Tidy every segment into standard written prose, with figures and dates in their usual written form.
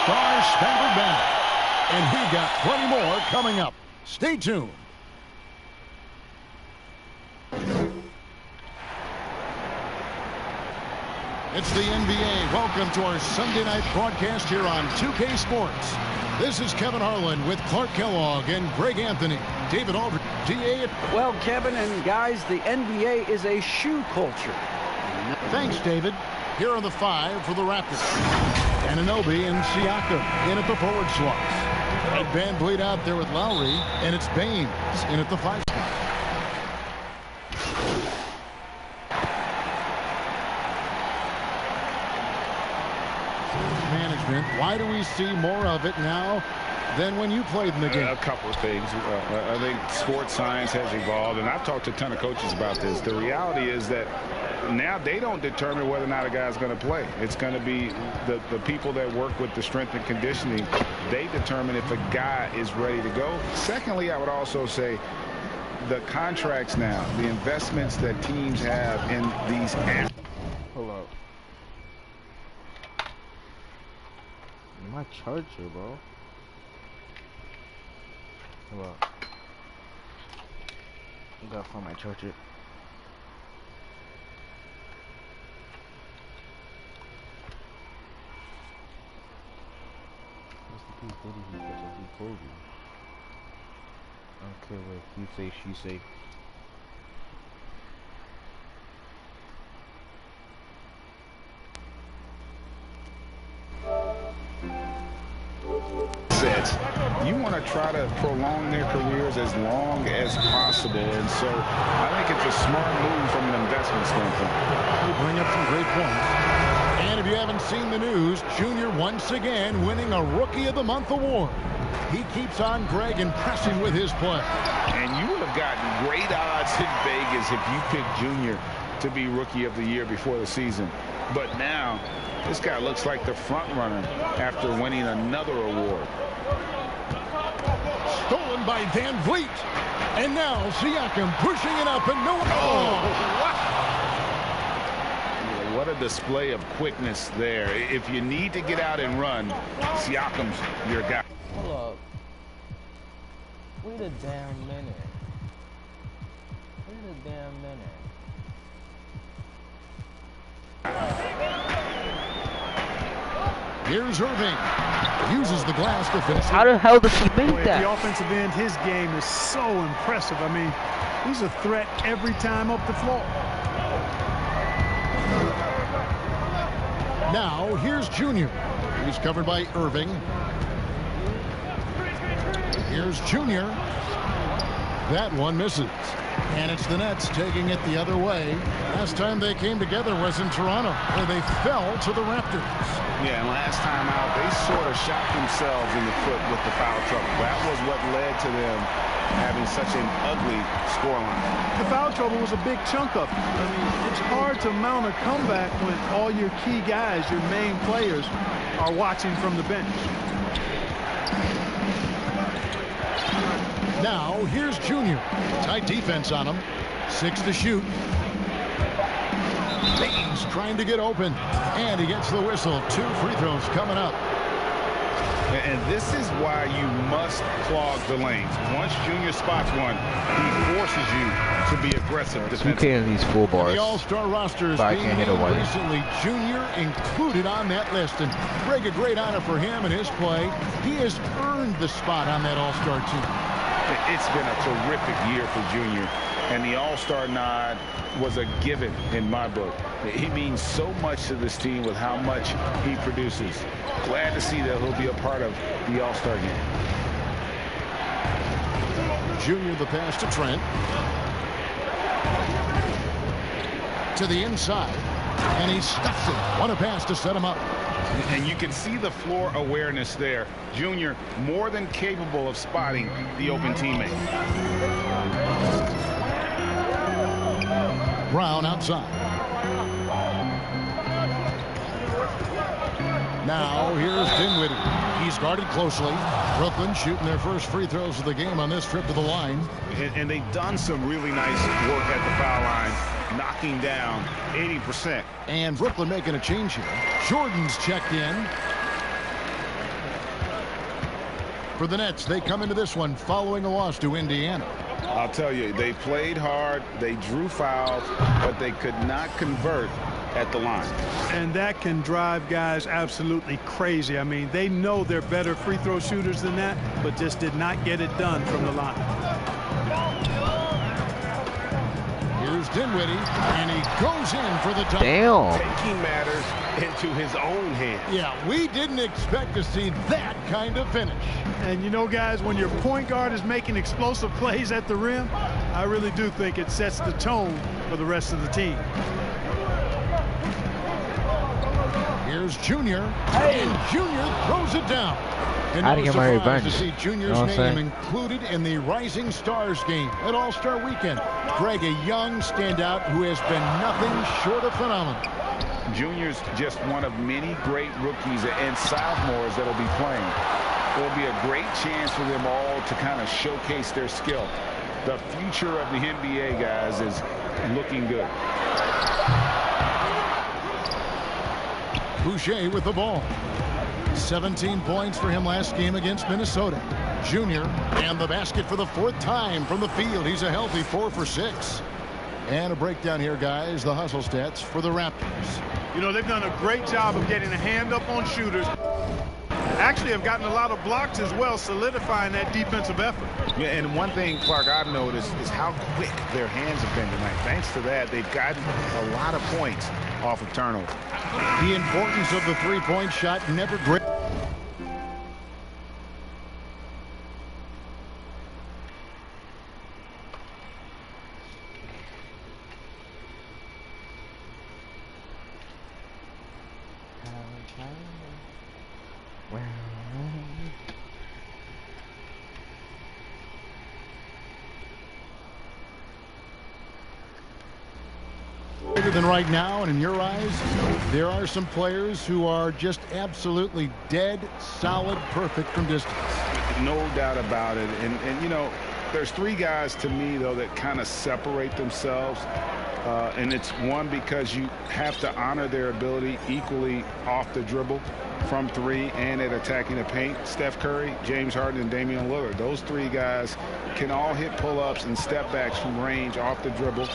Star-Spangled Banner. And we got plenty more coming up. Stay tuned. It's the NBA. Welcome to our Sunday night broadcast here on 2K Sports. This is Kevin Harlan with Clark Kellogg and Greg Anthony. David Aldridge, DA. Well, Kevin and guys, the NBA is a shoe culture. Thanks, David. Here are the 5 for the Raptors. Anunoby and Siakam in at the forward slots. Ed Van Vliet out there with Lowry, and it's Baines in at the 5 spot. Management. Why do we see more of it now than when you played in the game? A couple of things. I think sports science has evolved, and I've talked to a ton of coaches about this. The reality is that now they don't determine whether or not a guy's going to play. It's going to be the people that work with the strength and conditioning. They determine if a guy is ready to go. Secondly, I would also say the contracts now, the investments that teams have in these athletes. Hold up. My charger, bro. Hold up. I gotta find my charger. What's the piece? What did he catch up? He told you. Okay, wait. He say, she say. You want to try to prolong their careers as long as possible, and so I think it's a smart move from an investment standpoint. You bring up some great points. And if you haven't seen the news, Junior once again winning a Rookie of the Month award. He keeps on, Greg, impressing with his play. And you would have gotten great odds in Vegas if you picked Junior to be Rookie of the Year before the season. But now, this guy looks like the front runner after winning another award. Stolen by Van Vliet. And now Siakam pushing it up and no. Oh, wow. What a display of quickness there. If you need to get out and run, Siakam's your guy. Hold up. Wait a damn minute. Wait a damn minute. Here's Irving. Uses the glass to finish. How the hell does he make Boy, that? the offensive end, his game is so impressive. I mean, he's a threat every time up the floor. Now, here's Junior. He's covered by Irving. Here's Junior. That one misses. And it's the Nets taking it the other way. Last time they came together was in Toronto, where they fell to the Raptors. Yeah, and last time out, they sort of shot themselves in the foot with the foul trouble. That was what led to them having such an ugly scoreline. The foul trouble was a big chunk of it. I mean, it's hard to mount a comeback when all your key guys, your main players, are watching from the bench. Now, here's Junior. Tight defense on him. 6 to shoot. Baines trying to get open. And he gets the whistle. 2 free throws coming up. And this is why you must clog the lanes. Once Junior spots one, he forces you to be aggressive defensively. 2K in these full bars. The All-Star roster is But I being can't hit a named one. recently. Junior included on that list. And Greg, a great honor for him and his play. He has earned the spot on that All-Star team. It's been a terrific year for Junior, and the All-Star nod was a given in my book. He means so much to this team with how much he produces. Glad to see that he'll be a part of the All-Star game. Junior the pass to Trent. To the inside, and he stuffs it. What a pass to set him up. And you can see the floor awareness there. Junior more than capable of spotting the open teammate. Brown outside. Now here's Dinwiddie. He's guarded closely. Brooklyn shooting their first free throws of the game on this trip to the line. And they've done some really nice work at the foul line, knocking down 80%. And Brooklyn making a change here. Jordan's checked in. For the Nets, they come into this one following a loss to Indiana. I'll tell you, they played hard, they drew fouls, but they could not convert at the line. And that can drive guys absolutely crazy. I mean, they know they're better free throw shooters than that, but just did not get it done from the line. Here's Dinwiddie, and he goes in for the dunk. Damn. Taking matters into his own hands. Yeah, we didn't expect to see that kind of finish. And you know, guys, when your point guard is making explosive plays at the rim, I really do think it sets the tone for the rest of the team. Here's Junior, and Junior throws it down. And I no didn't get my surprise revenge. to see Junior's You know what I'm name saying? included in the Rising Stars game at All-Star Weekend. Greg, a young standout who has been nothing short of phenomenal. Junior's just one of many great rookies and sophomores that will be playing. It will be a great chance for them all to kind of showcase their skill. The future of the NBA, guys, is looking good. Boucher with the ball. 17 points for him last game against Minnesota. Junior, and the basket for the 4th time from the field. He's a healthy 4 for 6. And a breakdown here, guys. The hustle stats for the Raptors. You know, they've done a great job of getting a hand up on shooters. Actually have gotten a lot of blocks as well, solidifying that defensive effort. Yeah, and one thing, Clark, I've noticed is how quick their hands have been tonight. Thanks to that, they've gotten a lot of points off of turnover. The importance of the three-point shot never great. Than right now, and in your eyes, there are some players who are just absolutely dead, solid, perfect from distance. No doubt about it. And you know, there's 3 guys to me, though, that kind of separate themselves. And it's one, because you have to honor their ability equally off the dribble, from 3, and at attacking the paint. Steph Curry, James Harden, and Damian Lillard. Those 3 guys can all hit pull-ups and step backs from range off the dribble.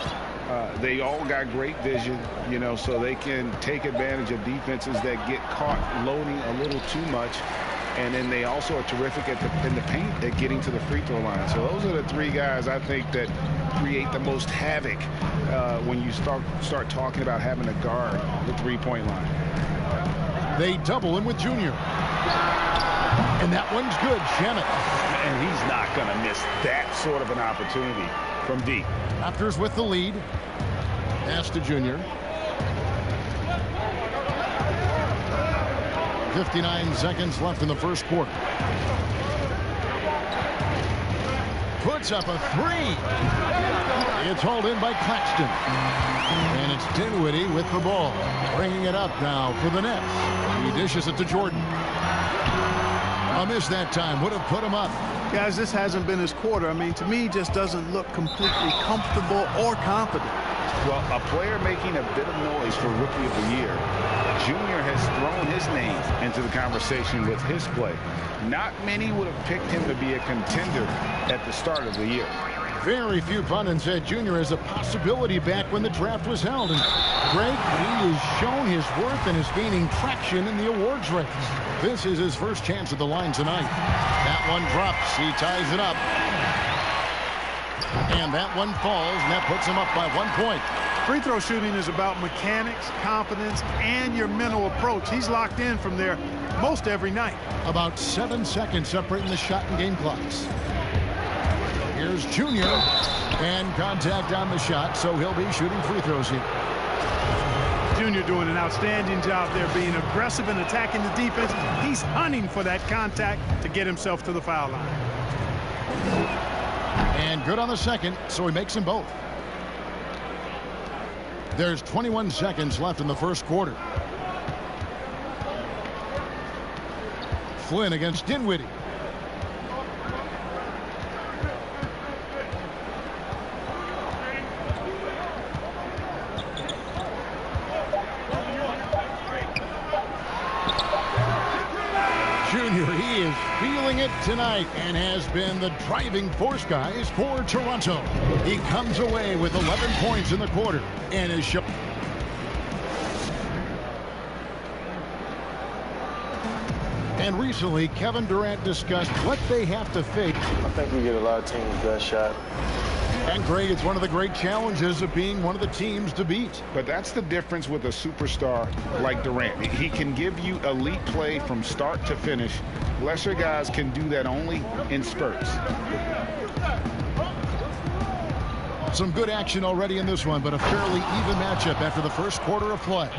They all got great vision, you know, so they can take advantage of defenses that get caught loading a little too much. And then they also are terrific in the paint at getting to the free throw line. So those are the 3 guys I think that create the most havoc when you start talking about having to guard the three-point line. They double him with Junior. And that one's good. Shannon. And he's not going to miss that sort of an opportunity from deep. Raptors with the lead. Pass to Junior. 59 seconds left in the first quarter. Puts up a 3. It's hauled in by Claxton. And it's Dinwiddie with the ball. Bringing it up now for the Nets. He dishes it to Jordan. A miss that time. Would have put him up. Guys, this hasn't been his quarter. I mean, to me, just doesn't look completely comfortable or confident. Well, a player making a bit of noise for Rookie of the Year. Junior has thrown his name into the conversation with his play. Not many would have picked him to be a contender at the start of the year. Very few pundits said Junior is a possibility back when the draft was held. And Greg, he has shown his worth and is gaining traction in the awards race. This is his first chance at the line tonight. That one drops. He ties it up. And that one falls, and that puts him up by 1 point. Free throw shooting is about mechanics, confidence, and your mental approach. He's locked in from there most every night. About 7 seconds separating the shot and game clocks. Here's Junior, and contact on the shot, so he'll be shooting free throws here. Junior doing an outstanding job there, being aggressive and attacking the defense. He's hunting for that contact to get himself to the foul line. And good on the second, so he makes them both. There's 21 seconds left in the first quarter. Flynn against Dinwiddie. Junior, he He is feeling it tonight and has been the driving force, guys, for Toronto. He comes away with 11 points in the quarter and is shown. And recently, Kevin Durant discussed what they have to face. I think we get a lot of teams that shot. And Greg, it's one of the great challenges of being one of the teams to beat. But that's the difference with a superstar like Durant. He can give you elite play from start to finish. Lesser guys can do that only in spurts. Some good action already in this one, but a fairly even matchup after the first quarter of play.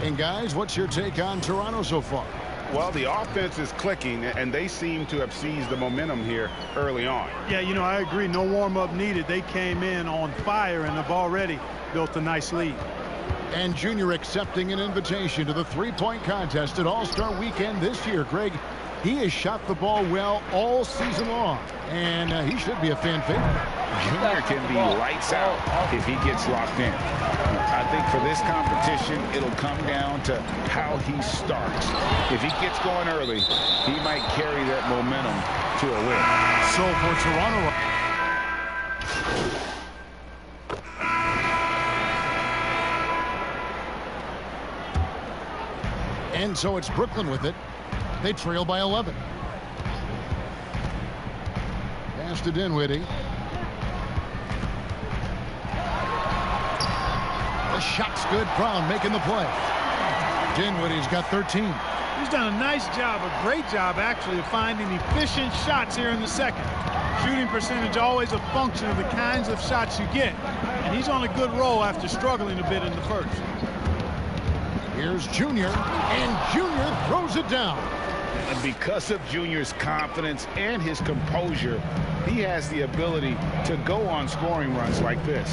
And guys, what's your take on Toronto so far? Well, the offense is clicking, and they seem to have seized the momentum here early on. Yeah, you know, I agree. No warm-up needed. They came in on fire and have already built a nice lead. And Junior accepting an invitation to the three-point contest at All-Star Weekend this year. Greg, he has shot the ball well all season long, and he should be a fan favorite. Junior can be lights out if he gets locked in. I think for this competition, it'll come down to how he starts. If he gets going early, he might carry that momentum to a win. So for Toronto, and so it's Brooklyn with it. They trail by 11. Pass to Dinwiddie. The shot's good. Brown making the play. Dinwiddie's got 13. He's done a nice job, a great job actually, of finding efficient shots here in the second. Shooting percentage always a function of the kinds of shots you get. And he's on a good roll after struggling a bit in the first. Here's Junior, and Junior throws it down. And because of Junior's confidence and his composure, he has the ability to go on scoring runs like this.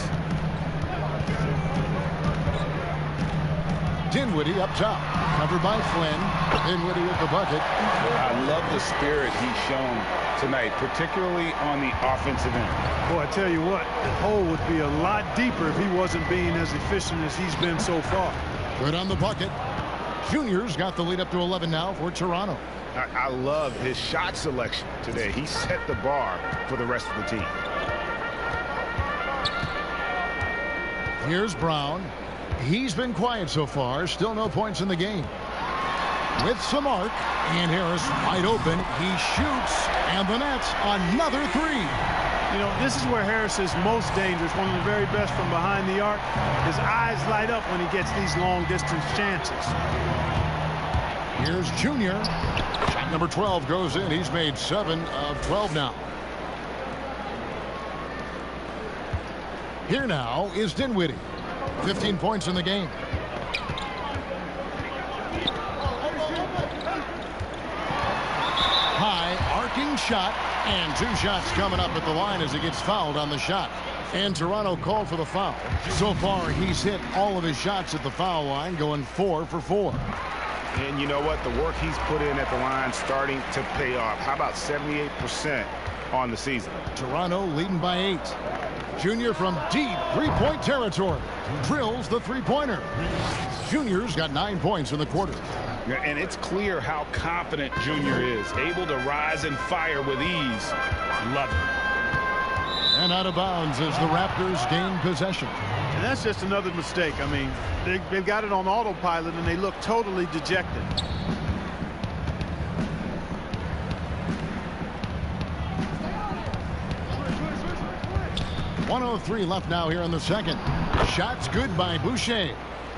Dinwiddie up top, covered by Flynn. Dinwiddie with the bucket. I love the spirit he's shown tonight, particularly on the offensive end. Boy, I tell you what, the hole would be a lot deeper if he wasn't being as efficient as he's been so far. Good on the bucket. Junior's got the lead up to 11 now for Toronto. I love his shot selection today. He set the bar for the rest of the team. Here's Brown. He's been quiet so far. Still no points in the game. With some arc, and Harris wide open. He shoots, and the net's another three. You know, this is where Harris is most dangerous, one of the very best from behind the arc. His eyes light up when he gets these long-distance chances. Here's Junior. Shot number 12 goes in. He's made 7 of 12 now. Here now is Dinwiddie. 15 points in the game. High arcing shot, and 2 shots coming up at the line as he gets fouled on the shot. And Toronto called for the foul. So far, he's hit all of his shots at the foul line, going 4 for 4. And you know what? The work he's put in at the line starting to pay off. How about 78% on the season? Toronto leading by 8. Junior from deep three-point territory drills the three-pointer. Junior's got 9 points in the quarter. And it's clear how confident Junior is. Able to rise and fire with ease. Love it. And out of bounds as the Raptors gain possession. And that's just another mistake. I mean, they've got it on autopilot, and they look totally dejected. .103 left now here in the second. Shots good by Boucher.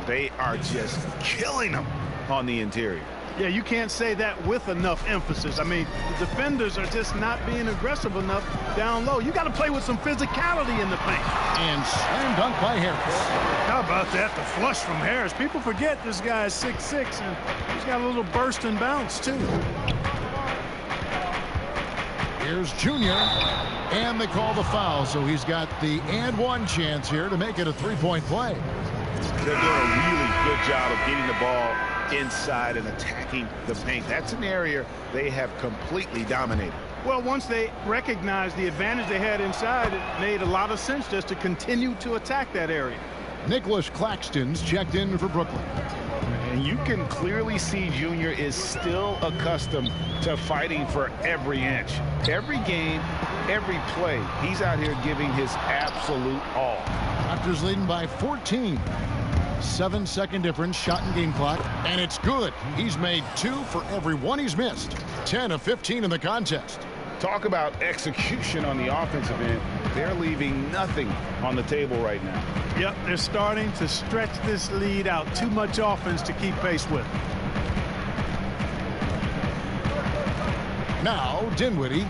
They are just killing them on the interior. Yeah, you can't say that with enough emphasis. I mean, the defenders are just not being aggressive enough down low. You got to play with some physicality in the paint. And slam dunk by Harris. How about that? The flush from Harris. People forget this guy is 6'6", and he's got a little burst and bounce, too. Here's Junior, and they call the foul, so he's got the and one chance here to make it a three-point play. They're doing a really good job of getting the ball inside and attacking the paint. That's an area they have completely dominated. Well, once they recognized the advantage they had inside, it made a lot of sense just to continue to attack that area. Nicholas Claxton's checked in for Brooklyn. And you can clearly see Junior is still accustomed to fighting for every inch. Every game, every play, he's out here giving his absolute all. Raptors leading by 14. 7-second difference, shot and game clock, and it's good. He's made 2 for every one he's missed. 10 of 15 in the contest. Talk about execution on the offensive end. They're leaving nothing on the table right now. Yep, they're starting to stretch this lead out. Too much offense to keep pace with. Now, Dinwiddie.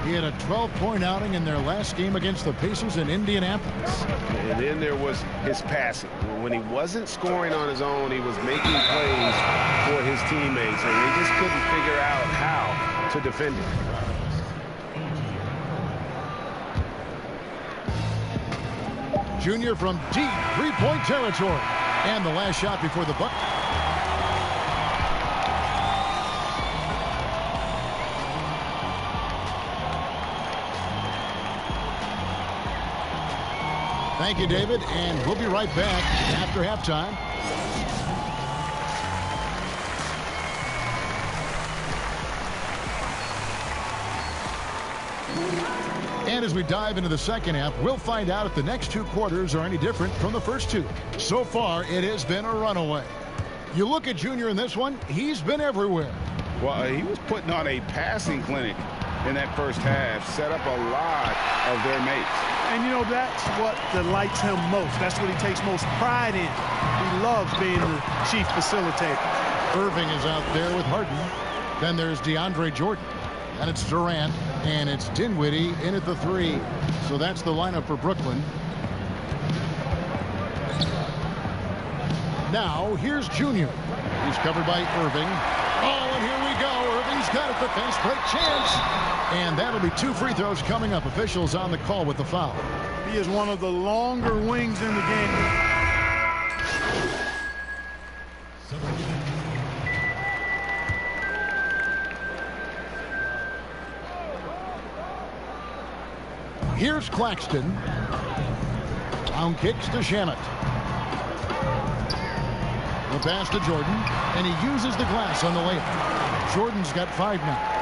He had a 12-point outing in their last game against the Pacers in Indianapolis. And then there was his passing. When he wasn't scoring on his own, he was making plays for his teammates, and they just couldn't figure out how to defend him. Junior from deep three-point territory. And the last shot before the bucket. Thank you, David, and we'll be right back after halftime. And as we dive into the second half, we'll find out if the next 2 quarters are any different from the first 2. So far, it has been a runaway. You look at Junior in this one, he's been everywhere. Well, he was putting on a passing clinic in that first half, set up a lot of their mates. And, you know, that's what delights him most. That's what he takes most pride in. He loves being the chief facilitator. Irving is out there with Harden. Then there's DeAndre Jordan. And it's Durant. And it's Dinwiddie in at the 3. So that's the lineup for Brooklyn. Now, here's Junior. He's covered by Irving. Oh, and here we go. Irving's got it. The fast break chance. And that'll be 2 free throws coming up. Officials on the call with the foul. He is one of the longer wings in the game. Here's Claxton. Down kicks to Shamet. The pass to Jordan, and he uses the glass on the layup. Jordan's got 5 now.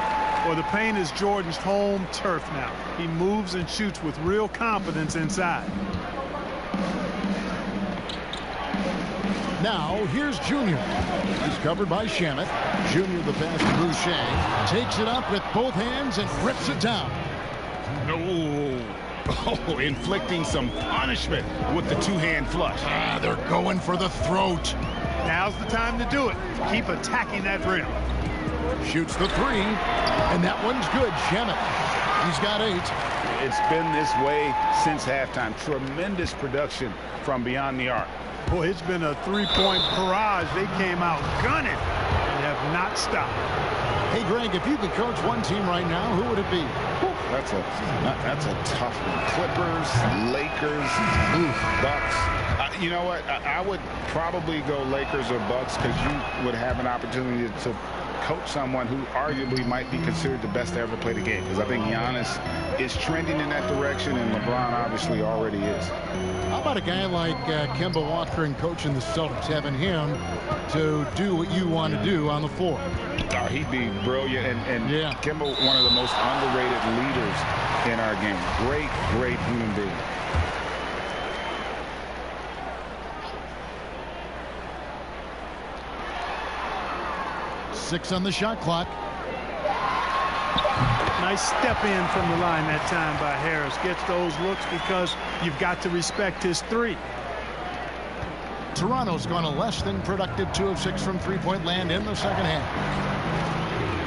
Well, the paint is Jordan's home turf now. He moves and shoots with real confidence inside. Now, here's Junior. He's covered by Shamet. Junior, the pass to Boucher. Takes it up with both hands and rips it down. No. Oh, inflicting some punishment with the 2-hand flush. They're going for the throat. Now's the time to do it. Keep attacking that rim. Shoots the 3, and that one's good. Shamet. He's got 8. It's been this way since halftime. Tremendous production from beyond the arc. Boy, it's been a 3-point barrage. They came out gunning and have not stopped. Hey, Greg, if you could coach one team right now, who would it be? That's a tough one. Clippers, Lakers, Bucks. You know what? I would probably go Lakers or Bucks because you would have an opportunity to coach someone who arguably might be considered the best to ever play the game, because I think Giannis is trending in that direction, and LeBron obviously already is. How about a guy like Kemba Walker and coaching the Celtics, having him to do what you want to do on the floor? Oh, he'd be brilliant, and yeah. Kemba, one of the most underrated leaders in our game. Great human being. Six on the shot clock. Nice step in from the line that time by Harris. Gets those looks because you've got to respect his 3. Toronto's gone a less than productive 2 of 6 from three-point land in the second half.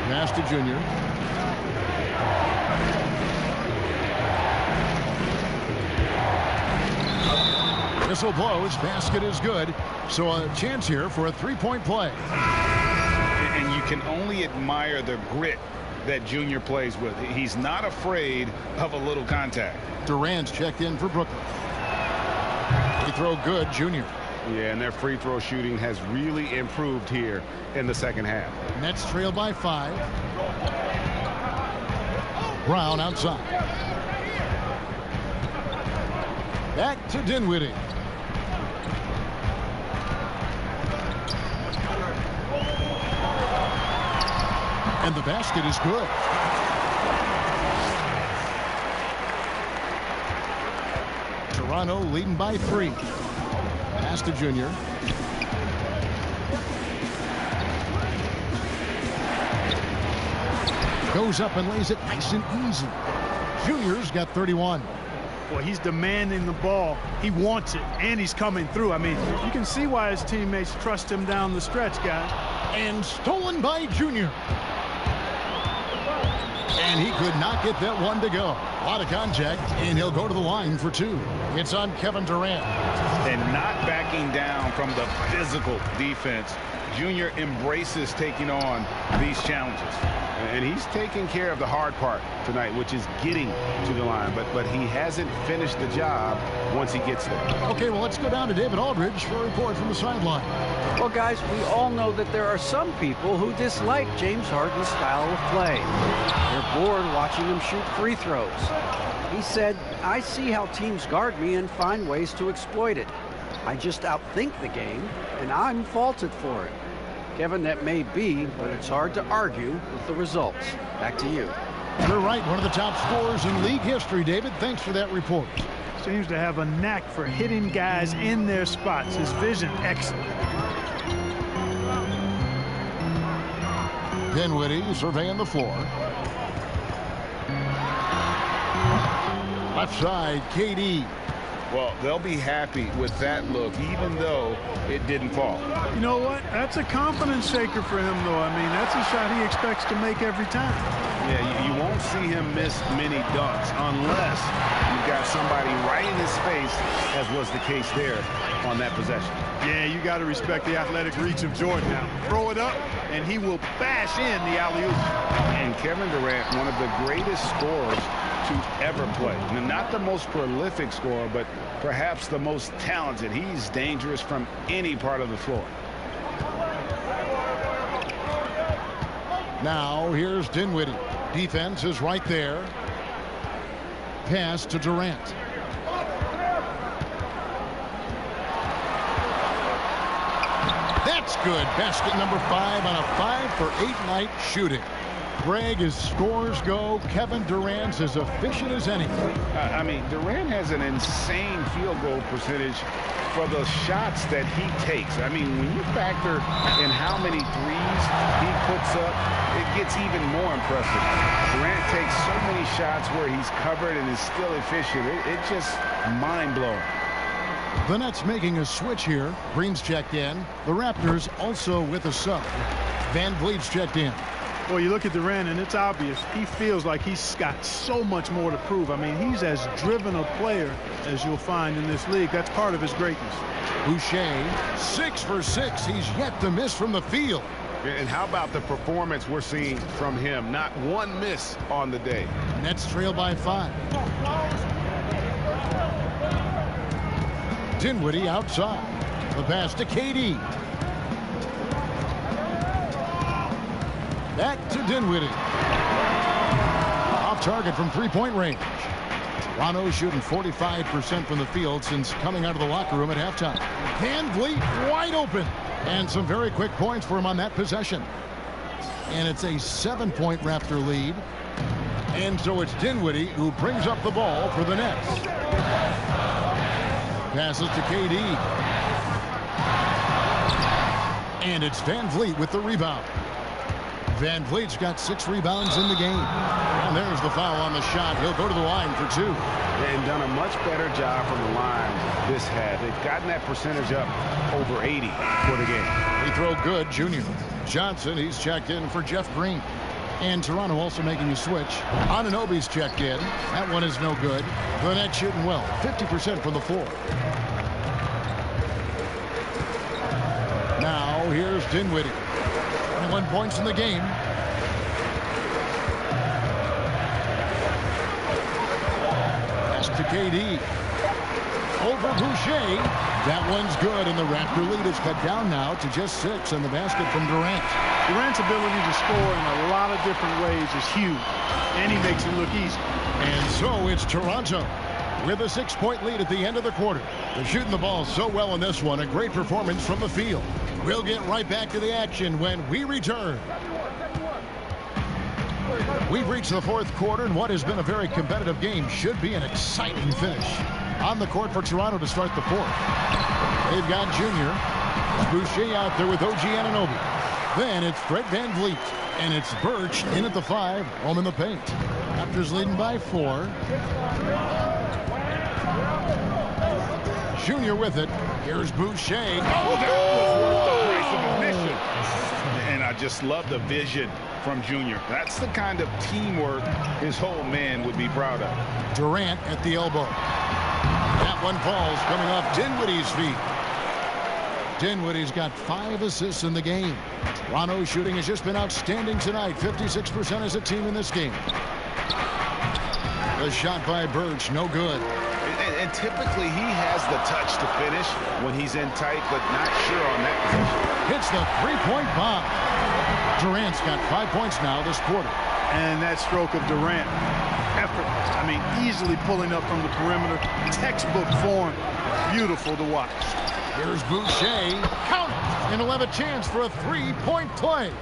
Pass to Junior. Whistle blows. Basket is good. So a chance here for a 3-point play. And you can only admire the grit that Junior plays with. He's not afraid of a little contact. Durant's checked in for Brooklyn. Free throw good, Junior. Yeah, and their free throw shooting has really improved here in the second half. Nets trail by 5. Brown outside. Back to Dinwiddie. And the basket is good. Toronto leading by 3. Pass to Junior. Goes up and lays it nice and easy. Junior's got 31. Boy, he's demanding the ball. He wants it, and he's coming through. I mean, you can see why his teammates trust him down the stretch, guys. And stolen by Junior. And he could not get that one to go. A lot of contact, and he'll go to the line for 2. It's on Kevin Durant. And not backing down from the physical defense. Junior embraces taking on these challenges. And he's taking care of the hard part tonight, which is getting to the line. But he hasn't finished the job once he gets there. Okay, well, let's go down to David Aldridge for a report from the sideline. Well, guys, we all know that there are some people who dislike James Harden's style of play. They're bored watching him shoot free throws. He said, "I see how teams guard me and find ways to exploit it. I just outthink the game, and I'm faulted for it." Kevin, that may be, but it's hard to argue with the results. Back to you. You're right. One of the top scorers in league history, David. Thanks for that report. Seems to have a knack for hitting guys in their spots. His vision, excellent. Dinwiddie surveying the floor. Left side, KD. Well, they'll be happy with that look, even though it didn't fall. You know what? That's a confidence shaker for him, though. I mean, that's a shot he expects to make every time. Yeah, you won't see him miss many dunks unless you've got somebody right in his face, as was the case there on that possession. Yeah, you got to respect the athletic reach of Jordan now. Throw it up, and he will bash in the alley-oop. And Kevin Durant, one of the greatest scorers to ever play. Not the most prolific scorer, but perhaps the most talented. He's dangerous from any part of the floor. Now here's Dinwiddie. Defense is right there. Pass to Durant. That's good. Basket number 5 on a 5-for-8 night shooting. Greg, as scores go, Kevin Durant's as efficient as any. I mean, Durant has an insane field goal percentage for the shots that he takes. I mean, when you factor in how many threes he puts up, it gets even more impressive. Durant takes so many shots where he's covered and is still efficient. It's just mind-blowing. The Nets making a switch here. Green's checked in. The Raptors also with a sub. Van Vliet's checked in. Well, you look at Durant, and it's obvious. He feels like he's got so much more to prove. I mean, he's as driven a player as you'll find in this league. That's part of his greatness. Boucher, 6 for 6. He's yet to miss from the field. And how about the performance we're seeing from him? Not one miss on the day. Nets trail by 5. Dinwiddie outside. The pass to KD. Back to Dinwiddie. Off target from three-point range. Toronto shooting 45% from the field since coming out of the locker room at halftime. Van Vliet wide open. And some very quick points for him on that possession. And it's a 7-point Raptor lead. And so it's Dinwiddie who brings up the ball for the Nets. Passes to KD. And it's Van Vliet with the rebound. Van Vliet's got 6 rebounds in the game. And there's the foul on the shot. He'll go to the line for 2. And done a much better job from the line this half. They've gotten that percentage up over 80 for the game. Free throw good, Junior. Johnson, he's checked in for Jeff Green. And Toronto also making a switch. Anunoby's checked in. That one is no good. The Nets shooting well. 50% from the floor. Now here's Dinwiddie. 21 points in the game. Pass to KD. Over Boucher. That one's good, and the Raptor lead is cut down now to just 6, and the basket from Durant. Durant's ability to score in a lot of different ways is huge, and he makes it look easy. And so it's Toronto with a 6-point lead at the end of the quarter. They're shooting the ball so well in this one. A great performance from the field. We'll get right back to the action when we return. We've reached the fourth quarter, and what has been a very competitive game should be an exciting finish. On the court for Toronto to start the fourth. They've got Junior. Boucher out there with OG Anunoby. Then it's Fred VanVleet. And it's Birch in at the 5, home in the paint. Raptors leading by 4. Junior with it. Here's Boucher. Oh, that was worth the price of admission. And I just love the vision from Junior. That's the kind of teamwork his whole man would be proud of. Durant at the elbow. That one falls, coming off Dinwiddie's feet. Dinwiddie's got 5 assists in the game. Toronto's shooting has just been outstanding tonight. 56% as a team in this game. The shot by Birch, no good. And typically he has the touch to finish when he's in tight, but not sure on that position. Hits the three-point bomb. Durant's got 5 points now this quarter. And that stroke of Durant, effortless. I mean, easily pulling up from the perimeter. Textbook form. Beautiful to watch. Here's Boucher. Count it. And he'll have a chance for a three-point play.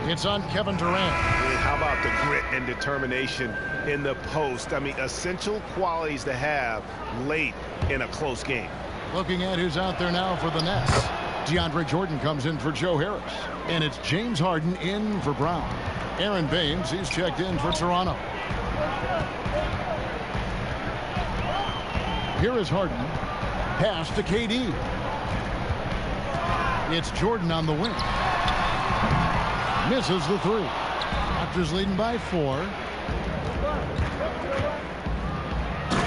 It's on Kevin Durant. How about the grit and determination in the post? I mean, essential qualities to have late in a close game. Looking at who's out there now for the Nets. DeAndre Jordan comes in for Joe Harris. And it's James Harden in for Brown. Aaron Baines, he's checked in for Toronto. Here is Harden. Pass to KD. It's Jordan on the wing. Misses the 3. Raptors leading by 4.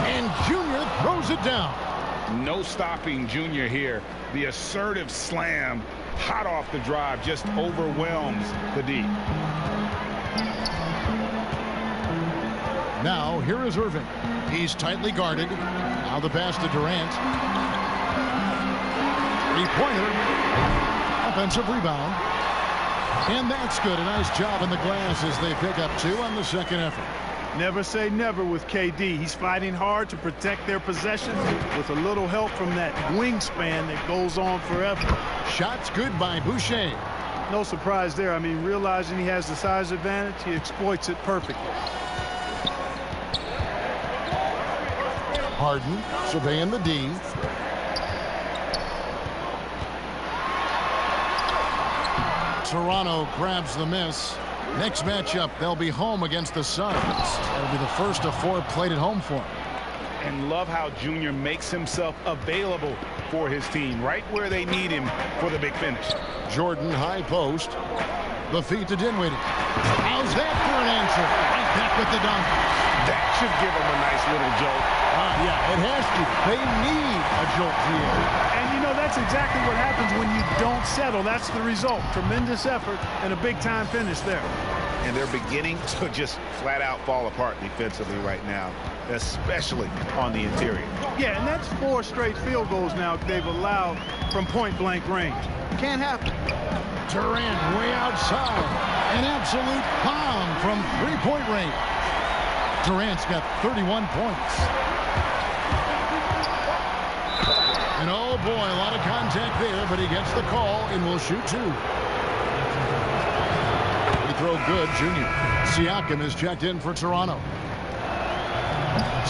And Junior throws it down. No stopping Junior here. The assertive slam, hot off the drive, just overwhelms the D. Now, here is Irving. He's tightly guarded. Now the pass to Durant. Three-pointer. Offensive rebound. And that's good. A nice job in the glass as they pick up 2 on the second effort. Never say never with KD. He's fighting hard to protect their possession with a little help from that wingspan that goes on forever. Shots good by Boucher. No surprise there. I mean, realizing he has the size advantage, he exploits it perfectly. Harden surveying the D. Toronto grabs the miss. Next matchup, they'll be home against the Suns. That'll be the first of 4 played at home for them. And love how Junior makes himself available for his team, right where they need him for the big finish. Jordan, high post. The feed to Dinwiddie. How's that for an answer? Right back with the dunk. That should give him a nice little jolt. Yeah, it has to. They need a jolt here. And, you know, that's exactly what happens when you don't settle. That's the result. Tremendous effort and a big-time finish there. And they're beginning to just flat-out fall apart defensively right now, especially on the interior. Yeah, and that's 4 straight field goals now they've allowed from point-blank range. Can't happen. Durant way outside. An absolute bomb from three-point range. Durant's got 31 points. And oh boy, a lot of contact there, but he gets the call and will shoot 2. He throw good, Junior. Siakam is checked in for Toronto.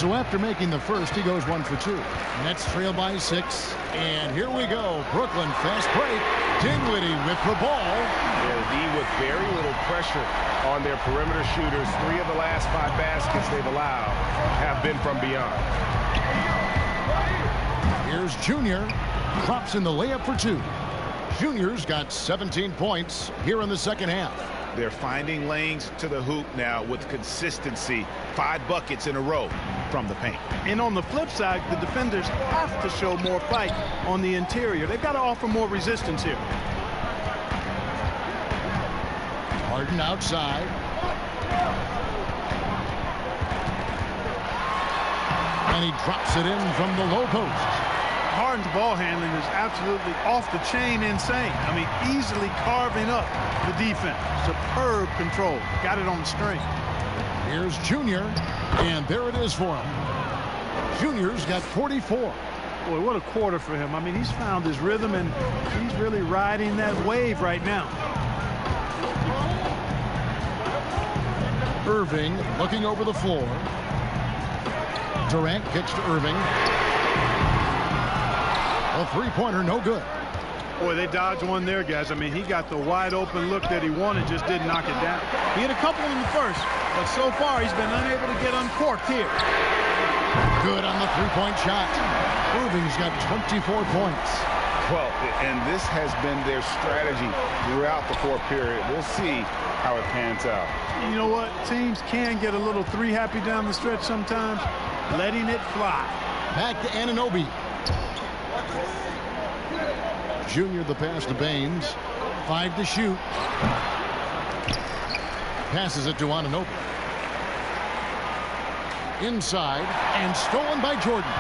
So after making the first, he goes 1 for 2. Nets trail by 6. And here we go. Brooklyn fast break. Dinwiddie with the ball. The D with very little pressure on their perimeter shooters. 3 of the last 5 baskets they've allowed have been from beyond. Here's Junior. Drops in the layup for 2. Junior's got 17 points here in the second half. They're finding lanes to the hoop now with consistency. 5 buckets in a row from the paint. And on the flip side, the defenders have to show more fight on the interior. They've got to offer more resistance here. Harden outside. And he drops it in from the low post. Harden's ball handling is absolutely off the chain insane. I mean, easily carving up the defense. Superb control. Got it on the string. Here's Junior, and there it is for him. Junior's got 44. Boy, what a quarter for him. I mean, he's found his rhythm, and he's really riding that wave right now. Irving looking over the floor. Durant kicks to Irving. A three-pointer, no good. Boy, they dodged one there, guys. I mean, he got the wide open look that he wanted, just didn't knock it down. He hit a couple in the first, but so far he's been unable to get uncorked here. Good on the three-point shot. Irving's got 24 points. Well, and this has been their strategy throughout the fourth period. We'll see how it pans out. You know what? Teams can get a little three-happy down the stretch sometimes, letting it fly. Back to Anunoby. Junior the pass to Baines. 5 to shoot. Passes it to Anunoby. Inside and stolen by Jordan.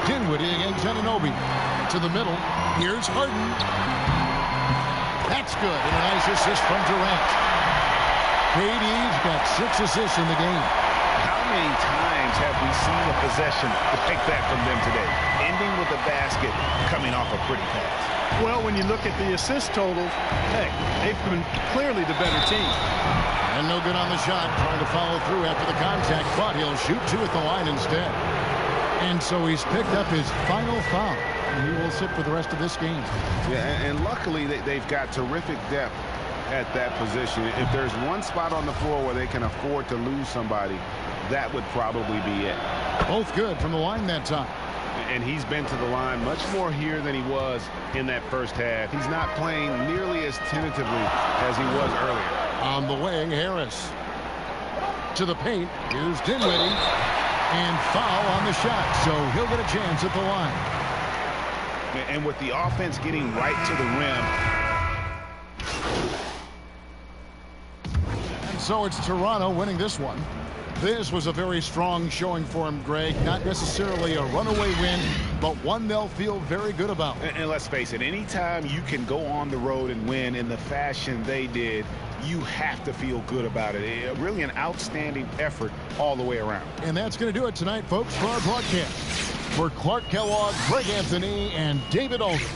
Dinwiddie against Anunoby. To the middle. Here's Harden. That's good. And a nice assist from Durant. KD's got 6 assists in the game. How many times have we seen a possession like that from them today? Ending with a basket, coming off a pretty pass. Well, when you look at the assist totals, hey, they've been clearly the better team. And no good on the shot. Trying to follow through after the contact, but he'll shoot 2 at the line instead. And so he's picked up his final foul. And he will sit for the rest of this game. Yeah, and luckily they've got terrific depth at that position. If there's one spot on the floor where they can afford to lose somebody, that would probably be it. Both good from the line that time. And he's been to the line much more here than he was in that first half. He's not playing nearly as tentatively as he was earlier. On the wing, Harris. To the paint. Here's Dinwiddie. And foul on the shot. So he'll get a chance at the line. And with the offense getting right to the rim. And so it's Toronto winning this one. This was a very strong showing for him, Greg. Not necessarily a runaway win, but one they'll feel very good about. And let's face it, anytime you can go on the road and win in the fashion they did, you have to feel good about it. Really an outstanding effort all the way around. And that's going to do it tonight, folks, for our broadcast. For Clark Kellogg, Greg Anthony, and David Aldridge,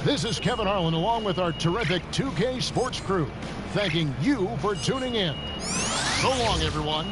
this is Kevin Harlan along with our terrific 2K Sports crew, thanking you for tuning in. So long, everyone.